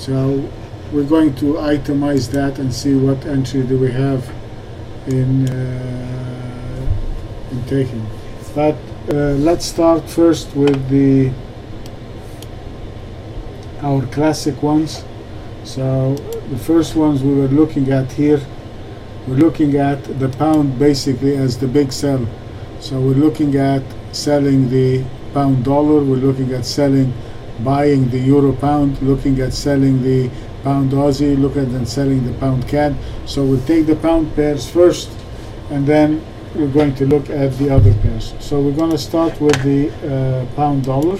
So we're going to itemize that and see what entry do we have in taking. But let's start first with our classic ones. So the first ones we were looking at here, we're looking at the pound basically as the big sell. So we're looking at selling the pound dollar, we're looking at buying the euro pound, looking at selling the pound Aussie, looking at selling the pound CAD. So we'll take the pound pairs first, and then we're going to look at the other pairs. So we're going to start with the pound dollar.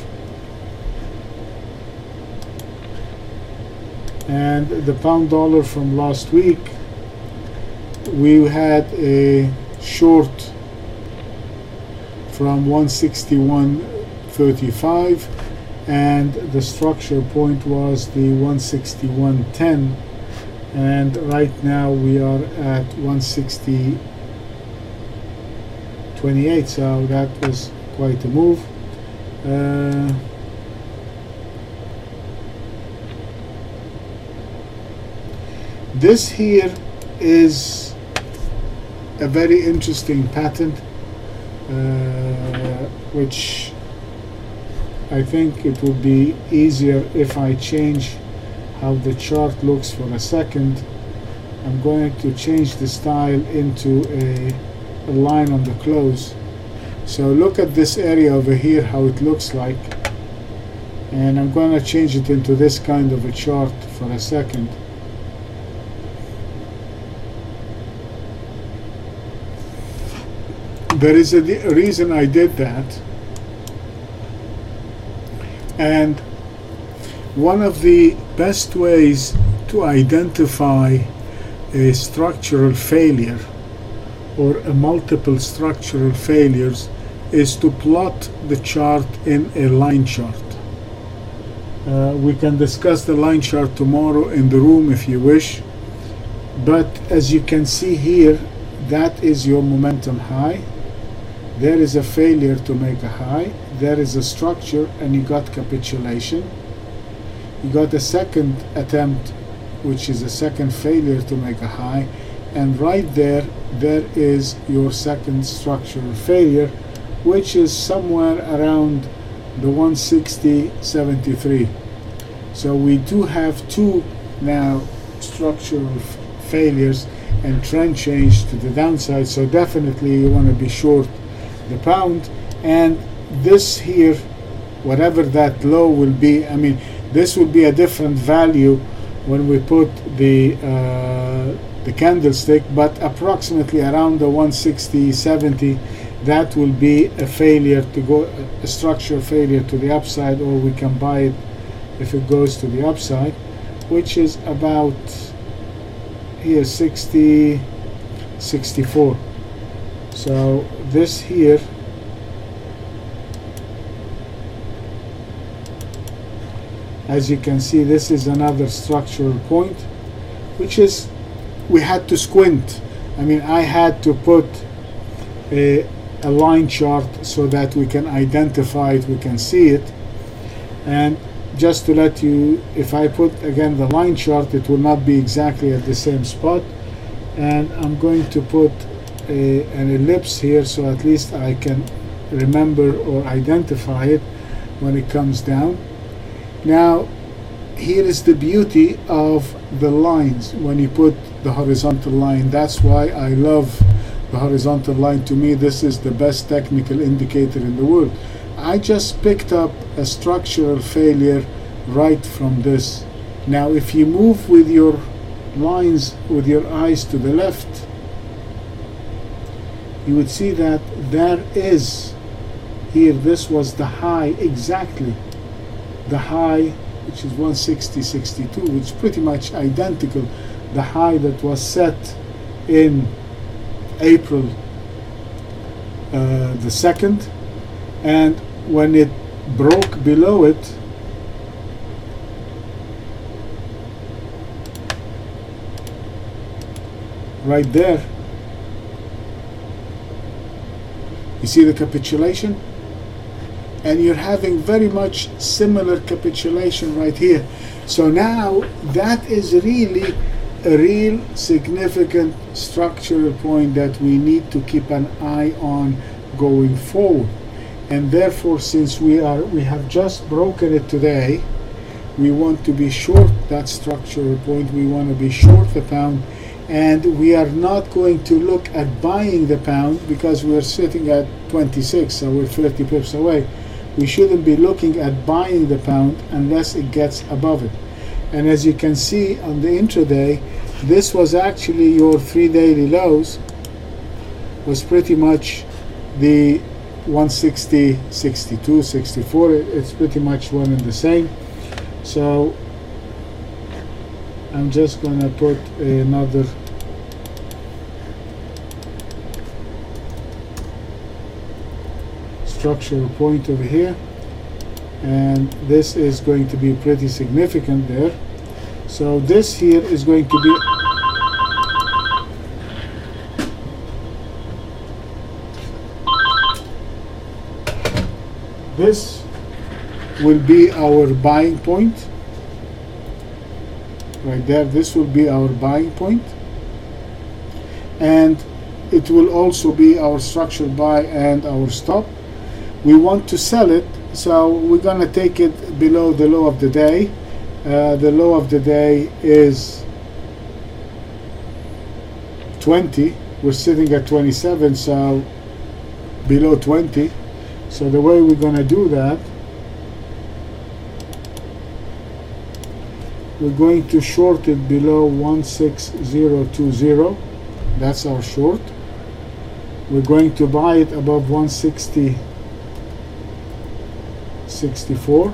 And the pound dollar from last week, we had a short from 161.35, and the structure point was the 161.10, and right now we are at 160.28, so that was quite a move. This here is a very interesting pattern, which I think it would be easier if I change how the chart looks for a second. I'm going to change the style into a line on the close. So look at this area over here, how it looks like, and I'm going to change it into this kind of a chart for a second. There is a reason I did that, and one of the best ways to identify a structural failure or a multiple structural failures is to plot the chart in a line chart. We can discuss the line chart tomorrow in the room if you wish, but as you can see here, that is your momentum high. There is a failure to make a high, there is a structure, and you got capitulation. You got a second attempt, which is a second failure to make a high, and right there is your second structural failure, which is somewhere around the 160.73. So we do have two now structural failures and trend change to the downside, so definitely you want to be short the pound. And this here, whatever that low will be, I mean, this will be a different value when we put the candlestick, but approximately around the 160.70, that will be a failure to go, a structural failure to the upside, or we can buy it if it goes to the upside, which is about here 60.64. So this here as you can see, this is another structural point, which is, we had to squint. I mean, I had to put a line chart so that we can identify it, we can see it. And just to let you, if I put again the line chart, it will not be exactly at the same spot, and I'm going to put an ellipse here so at least I can remember or identify it when it comes down. Now here is the beauty of the lines when you put the horizontal line. That's why I love the horizontal line. To me, this is the best technical indicator in the world. I just picked up a structural failure right from this. Now if you move with your lines, with your eyes to the left, you would see that there is here, this was the high, exactly the high, which is 160.62, which is pretty much identical the high that was set in April the 2nd, and when it broke below it, right there, you see the capitulation, and you're having very much similar capitulation right here. So now that is really a real significant structural point that we need to keep an eye on going forward. And therefore, since we have just broken it today, we want to be short that structural point. We want to be short the pound, and we are not going to look at buying the pound because we're sitting at 26, so we're 30 pips away. We shouldn't be looking at buying the pound unless it gets above it. And as you can see on the intraday, this was actually your 3 daily lows, was pretty much the 160, 62, 64. It's pretty much one and the same. So I'm just gonna put another structural point over here, and this is going to be pretty significant there. So this here is going to be this will be our buying point right there. This will be our buying point, and it will also be our structural buy and our stop. We want to sell it, so we're gonna take it below the low of the day. The low of the day is 20. We're sitting at 27, so below 20. So the way we're gonna do that, we're going to short it below 16020. That's our short. We're going to buy it above 160.64,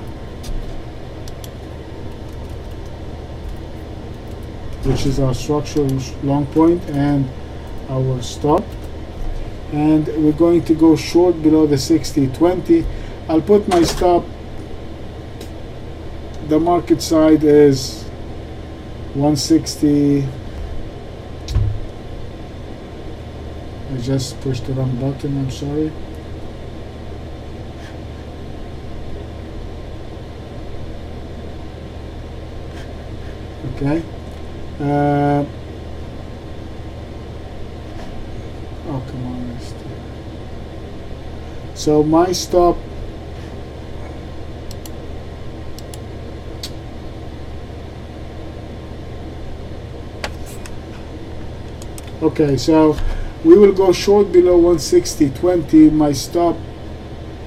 which is our structural long point and our stop. And we're going to go short below the 60.20. I'll put my stop. The market side is 160. I just pushed the wrong button, I'm sorry. Okay. Oh, come on. So my stop, okay, so we will go short below 160.20. My stop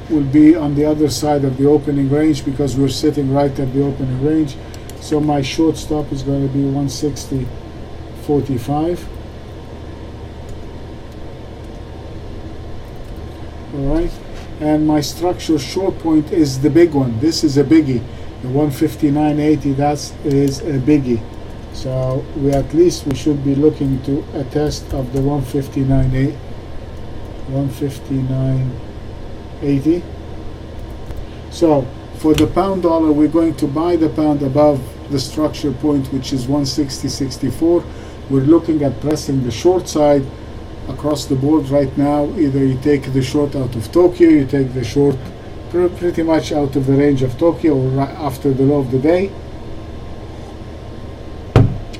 will be on the other side of the opening range because we're sitting right at the opening range. So my short stop is going to be 160.45. Alright, and my structural short point is the big one. This is a biggie. The 159.80, that is a biggie. So we should be looking to a test of the 159.80. So for the pound dollar, we're going to buy the pound above the structure point, which is 160.64. We're looking at pressing the short side across the board right now. Either you take the short out of Tokyo, you take the short pretty much out of the range of Tokyo or right after the low of the day.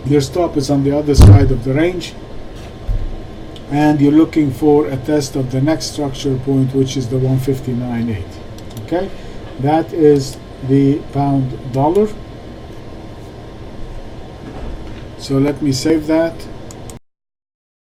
Your stop is on the other side of the range, and you're looking for a test of the next structure point, which is the 159.8. Okay, that is the pound dollar. So let me save that.